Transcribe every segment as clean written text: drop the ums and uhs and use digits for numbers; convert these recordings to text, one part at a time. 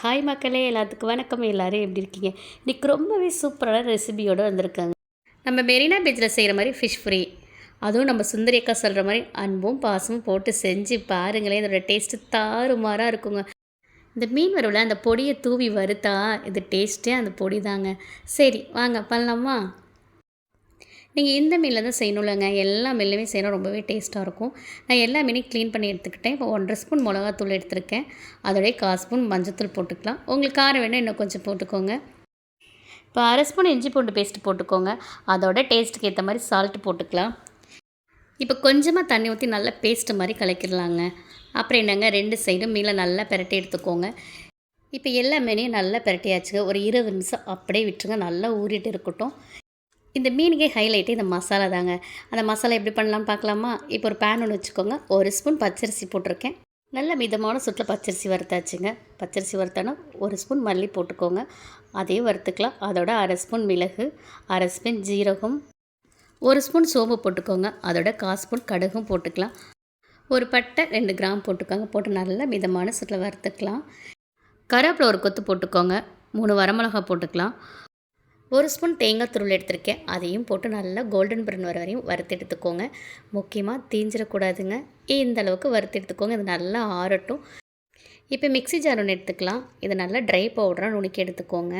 Hi மக்களே, எல்லாத்துக்கும் வணக்கம். எல்லோரும் எப்படி இருக்கீங்க? இன்றைக்கி ரொம்பவே சூப்பரான ரெசிபியோடு வந்திருக்காங்க. நம்ம மெரினா பீச்சில் செய்கிற மாதிரி ஃபிஷ் ஃப்ரை, அதுவும் நம்ம சுந்தரி அக்கா சொல்கிற மாதிரி அன்பும் பாசமும் போட்டு செஞ்சு பாருங்களேன். இதோட டேஸ்ட்டு தாறுமாறாக இருக்குங்க. இந்த மீன் வறுவலை அந்த பொடியை தூவி வறுத்தா இது டேஸ்ட்டே அந்த பொடி தாங்க. சரி வாங்க பண்ணலாமா? நீங்கள் இந்த மீனில் தான் செய்யணும்லங்க, எல்லா மீன்லையுமே செய்யணும், ரொம்பவே டேஸ்ட்டாக இருக்கும். நான் எல்லா மீனையும் க்ளீன் பண்ணி எடுத்துக்கிட்டேன். இப்போ 1½ ஸ்பூன் மிளகாத்தூள் எடுத்துருக்கேன். அதோடய 1/4 ஸ்பூன் மஞ்சத்தூள் போட்டுக்கலாம். உங்களுக்கு காரம் வேணும் இன்னும் கொஞ்சம் போட்டுக்கோங்க. இப்போ 1/2 ஸ்பூன் இஞ்சி பூண்டு பேஸ்ட்டு போட்டுக்கோங்க. அதோட டேஸ்ட்டுக்கு ஏற்ற மாதிரி சால்ட்டு போட்டுக்கலாம். இப்போ கொஞ்சமாக தண்ணி ஊற்றி நல்லா பேஸ்ட்டு மாதிரி கலக்கிடலாங்க. அப்புறம் என்னங்க, 2 சைடும் மீனை நல்லா பிரட்டி எடுத்துக்கோங்க. இப்போ எல்லா மீனையும் நல்லா பிரட்டியாச்சுங்க. ஒரு 20 நிமிஷம் அப்படியே விட்டுருங்க, நல்லா ஊறிட்டு இருக்கட்டும். இந்த மீனுக்கே ஹைலைட்டு இந்த மசாலா தாங்க. அந்த மசாலா எப்படி பண்ணலான்னு பார்க்கலாமா? இப்போ ஒரு பேன் ஒன்று வச்சுக்கோங்க. 1 ஸ்பூன் பச்சரிசி போட்டிருக்கேன். நல்ல மிதமான சுட்டில் பச்சரிசி வறுத்தாச்சுங்க. பச்சரிசி வறுத்தானா 1 ஸ்பூன் மல்லி போட்டுக்கோங்க, அதையும் வறுத்துக்கலாம். அதோட 1/2 ஸ்பூன் மிளகு, 1/2 ஸ்பூன் ஜீரகம், 1 ஸ்பூன் சோம்பு போட்டுக்கோங்க. அதோட 1/4 ஸ்பூன் கடுகும் போட்டுக்கலாம். ஒரு பட்டை 2 கிராம் போட்டுக்கோங்க. போட்டு நல்லா மிதமான சுட்டில் வறுத்துக்கலாம். கருவேப்பிலை ஒரு கொத்து போட்டுக்கோங்க. 3 வரமிளகா போட்டுக்கலாம். 1 ஸ்பூன் தேங்காய் துருள் எடுத்திருக்கேன். அதையும் போட்டு நல்லா கோல்டன் ப்ரௌன் வர வரையும் வறுத்து எடுத்துக்கோங்க. முக்கியமாக தீஞ்சிடக்கூடாதுங்க. இந்த அளவுக்கு வறுத்து எடுத்துக்கோங்க. இது நல்லா ஆறட்டும். இப்போ மிக்ஸி ஜார் ஒன்று எடுத்துக்கலாம். இதை நல்லா ட்ரை பவுடராக நுணுக்கி எடுத்துக்கோங்க.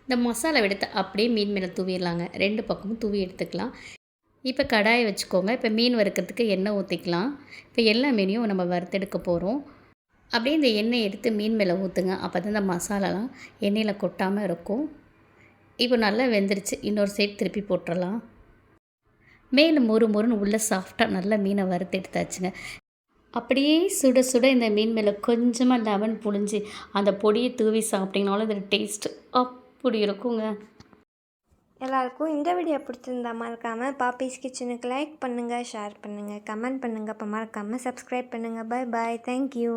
இந்த மசாலா எடுத்து அப்படியே மீன் மேலே தூவிடலாங்க. 2 பக்கமும் தூவி எடுத்துக்கலாம். இப்போ கடாயை வச்சுக்கோங்க. இப்போ மீன் வறுக்கிறதுக்கு எண்ணெய் ஊற்றிக்கலாம். இப்போ எல்லா மீனையும் நம்ம வறுத்தெடுக்க போகிறோம். அப்படியே இந்த எண்ணெய் எடுத்து மீன் மேலே ஊற்றுங்க. அப்போ தான் இந்த மசாலாலாம் எண்ணெயில் கொட்டாமல் இருக்கும். இப்போ நல்லா வெந்துருச்சு. இன்னொரு சைடு திருப்பி போட்டுடலாம். மேலே மொறுன்னு உள்ளே சாஃப்டாக நல்லா மீனை வறுத்து எடுத்தாச்சுங்க. அப்படியே சுட சுட இந்த மீன் மேலே கொஞ்சமாக லெமன் புழிஞ்சு அந்த பொடியை தூவி சாப்பிட்டிங்கனாலும் இதோட டேஸ்ட்டு அப்படி இருக்குங்க. எல்லாருக்கும் இந்த வீடியோ பிடிச்சிருந்தா மறக்காமல் பாப்பீஸ் கிச்சனுக்கு லைக் பண்ணுங்கள், ஷேர் பண்ணுங்கள், கமெண்ட் பண்ணுங்கள். அப்போ மறக்காமல் சப்ஸ்கிரைப் பண்ணுங்கள். Bye bye, thank you.